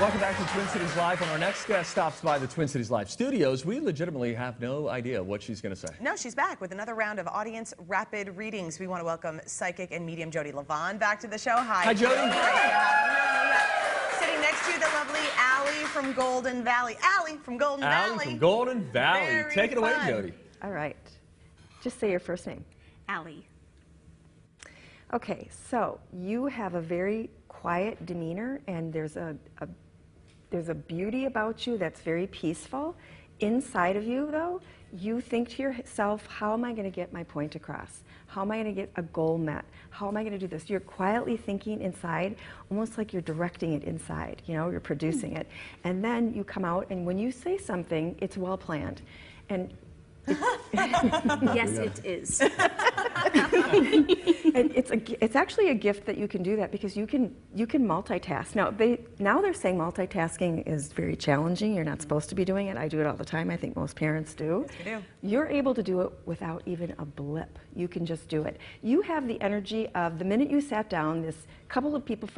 Welcome back to Twin Cities Live. When our next guest stops by the Twin Cities Live studios, we legitimately have no idea what she's going to say. No, she's back with another round of audience rapid readings. We want to welcome psychic and medium Jodi Livon back to the show. Hi, Jodi. Sitting next to you, the lovely Allie from Golden Valley. Allie from Golden Valley. Allie from Golden Valley. Very Take it away, fun. Jodi. All right. Just say your first name. Allie. Okay, so you have a very quiet demeanor, and there's a beauty about you that's very peaceful. Inside of you, though, you think to yourself, how am I going to get my point across? How am I going to get a goal met? How am I going to do this? You're quietly thinking inside, almost like you're directing it inside, you know, you're producing it. And then you come out, and when you say something, it's well planned. And Yes, it is. And it's actually a gift that you can do that, because you can multitask. Now they're saying multitasking is very challenging. You're not supposed to be doing it. I do it all the time. I think most parents do. Yes, we do. You're able to do it without even a blip. You can just do it. You have the energy of the minute you sat down, this couple of people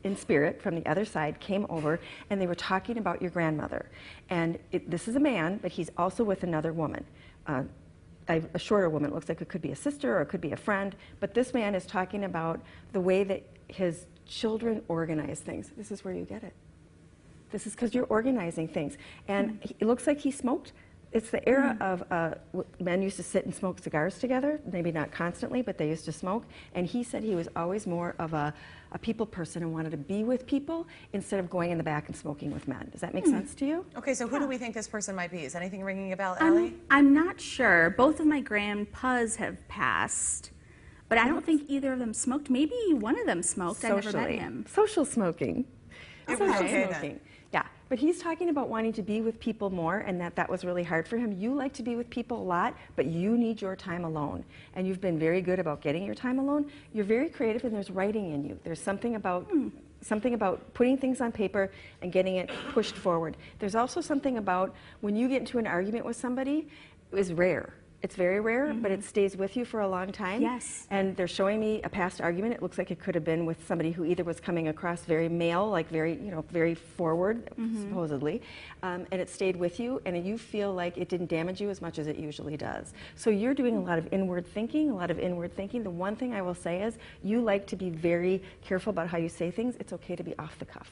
in spirit from the other side came over, and they were talking about your grandmother. And this is a man, but he's also with another woman. A shorter woman. It looks like it could be a sister or it could be a friend, but this man is talking about the way that his children organize things. This is where you get it. This is because you're organizing things. And it looks like he smoked. It's the era of men used to sit and smoke cigars together, maybe not constantly, but they used to smoke. And he said he was always more of a people person and wanted to be with people instead of going in the back and smoking with men. Does that make sense to you? Okay, so who do we think this person might be? Is anything ringing a bell, Allie? I'm not sure. Both of my grandpas have passed, but I don't think either of them smoked. Maybe one of them smoked. I never met him. Social smoking. It was Social okay smoking. then. Yeah, but he's talking about wanting to be with people more, and that was really hard for him. You like to be with people a lot, but you need your time alone. And you've been very good about getting your time alone. You're very creative, and there's writing in you. There's something about putting things on paper and getting it pushed forward. There's also something about when you get into an argument with somebody, it's rare. It's very rare, but it stays with you for a long time. Yes. And they're showing me a past argument. It looks like it could have been with somebody who either was coming across very male, like very forward, supposedly, and it stayed with you, and you feel like it didn't damage you as much as it usually does. So you're doing a lot of inward thinking, The one thing I will say is you like to be very careful about how you say things. It's okay to be off the cuff.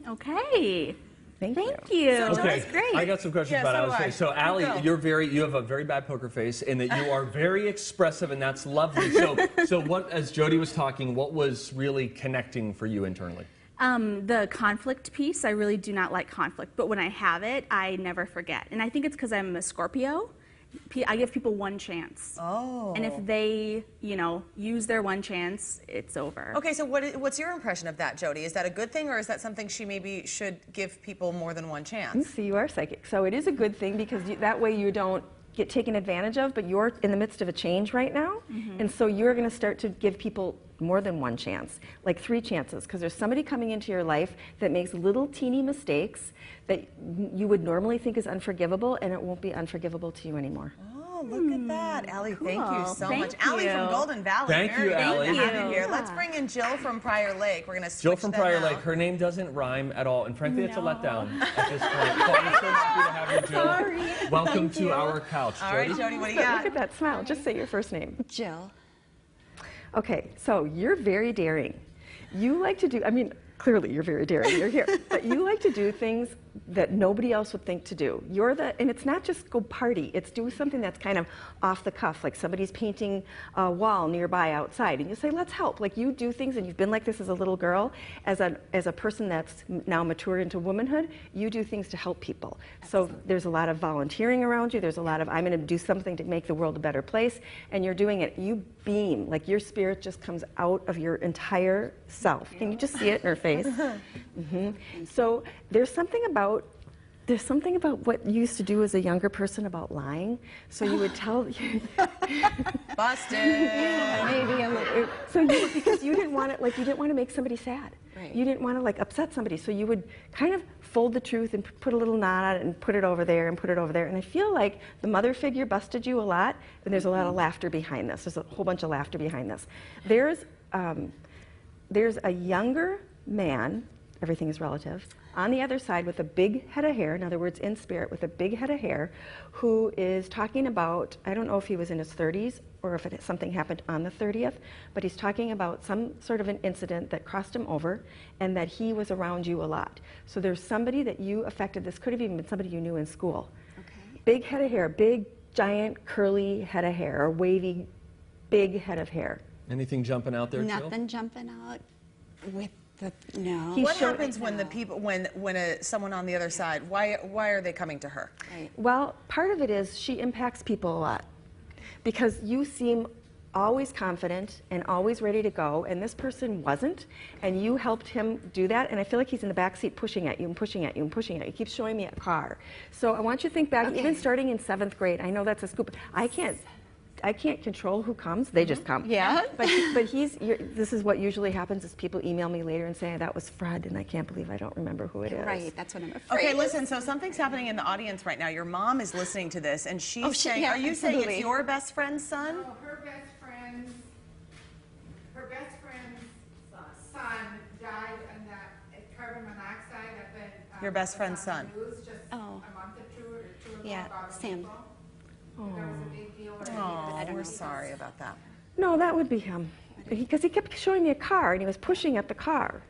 Okay. Thank you. So That's great. I got some questions Yeah, about so do Allie. I. So Allie, you have a very bad poker face, and that you are very expressive, and that's lovely. So what, as Jodi was talking, what was really connecting for you internally? The conflict piece, I really do not like conflict, but when I have it, I never forget. And I think it's because I'm a Scorpio. I give people one chance. Oh. And if they, use their one chance, it's over. Okay, so what's your impression of that, Jodi? Is that a good thing, or is that something she maybe should give people more than one chance? So you are psychic. So it is a good thing, because that way you don't get taken advantage of, but you're in the midst of a change right now. And so you're going to start to give people more than one chance, like 3 chances, because there's somebody coming into your life that makes little teeny mistakes that you would normally think is unforgivable, and it won't be unforgivable to you anymore. Oh, look at that. Allie, thank you so Thank much. Allie from you. Golden Valley. Thank you, Very Allie. good to have you Thank here. you. Let's bring in Jill from Prior Lake. We're going to switch Jill from them Prior out. Lake. Her name doesn't rhyme at all, and frankly, it's a letdown at this point. So I'm so happy to have you, Jill. Sorry. Welcome to our couch, All right, Jodi. Jodi, what do you Look got? at that smile. Just say your first name. Jill. Okay, so you're very daring. You like to do, clearly you're very daring, you're here, but you like to do things that nobody else would think to do. And it's not just go party, it's do something that's kind of off the cuff, like somebody's painting a wall nearby outside, and you say, let's help. Like, you do things, and you've been like this as a little girl. As a person that's now matured into womanhood, you do things to help people. So there's a lot of volunteering around you, there's a lot of, I'm gonna do something to make the world a better place, and you're doing it. You beam, like your spirit just comes out of your entire self. Can you just see it in her face? So there's something about what you used to do as a younger person about lying. So you would tell Busted. maybe because you didn't want to make somebody sad. Right. You didn't want to upset somebody. So you would kind of fold the truth and put a little knot on it and put it over there and put it over there. And I feel like the mother figure busted you a lot, and there's a lot of laughter behind this. There's a whole bunch of laughter behind this. There's a younger man everything is relative, on the other side with a big head of hair, in other words, in spirit, with a big head of hair, who is talking about, I don't know if he was in his 30s or if something happened on the 30th, but he's talking about some sort of an incident that crossed him over and that he was around you a lot. So there's somebody that you affected. This could have even been somebody you knew in school. Okay. Big head of hair, big, giant, curly head of hair, or wavy, big head of hair. Anything jumping out there, Jill? Nothing jumping out with the, no. What happens when the people, when someone on the other side, why are they coming to her? Right. Well, part of it is she impacts people a lot because you seem always confident and always ready to go, and this person wasn't, and you helped him do that, and I feel like he's in the back seat pushing at you and pushing at you and pushing at you. He keeps showing me a car. So I want you to think back, Okay. even starting in 7th grade. I know that's a scoop. I can't control who comes. They just come. Yeah. But this is what usually happens is people email me later and say, that was Fred, and I can't believe I don't remember who it is. Right, that's what I'm afraid. Okay, listen, so something's happening in the audience right now. Your mom is listening to this, and she's saying, yeah, are you saying absolutely. it's your best friend's son? No, her best friend's son died in that carbon monoxide up in Your best friend's was on son. the news just Oh. a month or two ago Yeah, about a Sam. people. There was a big deal. Oh, don't we're know. sorry about that. No, that would be him. Because he kept showing me a car, and he was pushing at the car.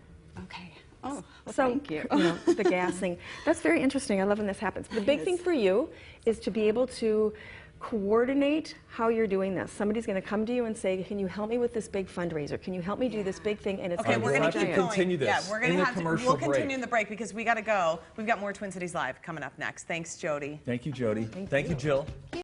Okay. Oh, well, So, thank you. know, the gas thing. That's very interesting. I love when this happens. The big thing for you is to be able to coordinate how you're doing this. Somebody's going to come to you and say, can you help me with this big fundraiser? Can you help me do this big thing? And it's Okay, gonna we're be going we'll to have keep to going. continue this Yeah, we're going in to the have to. commercial We'll break. continue in the break because we got to go. We've got more Twin Cities Live coming up next. Thanks, Jody. Thank you, Jody. Thank you, Jill.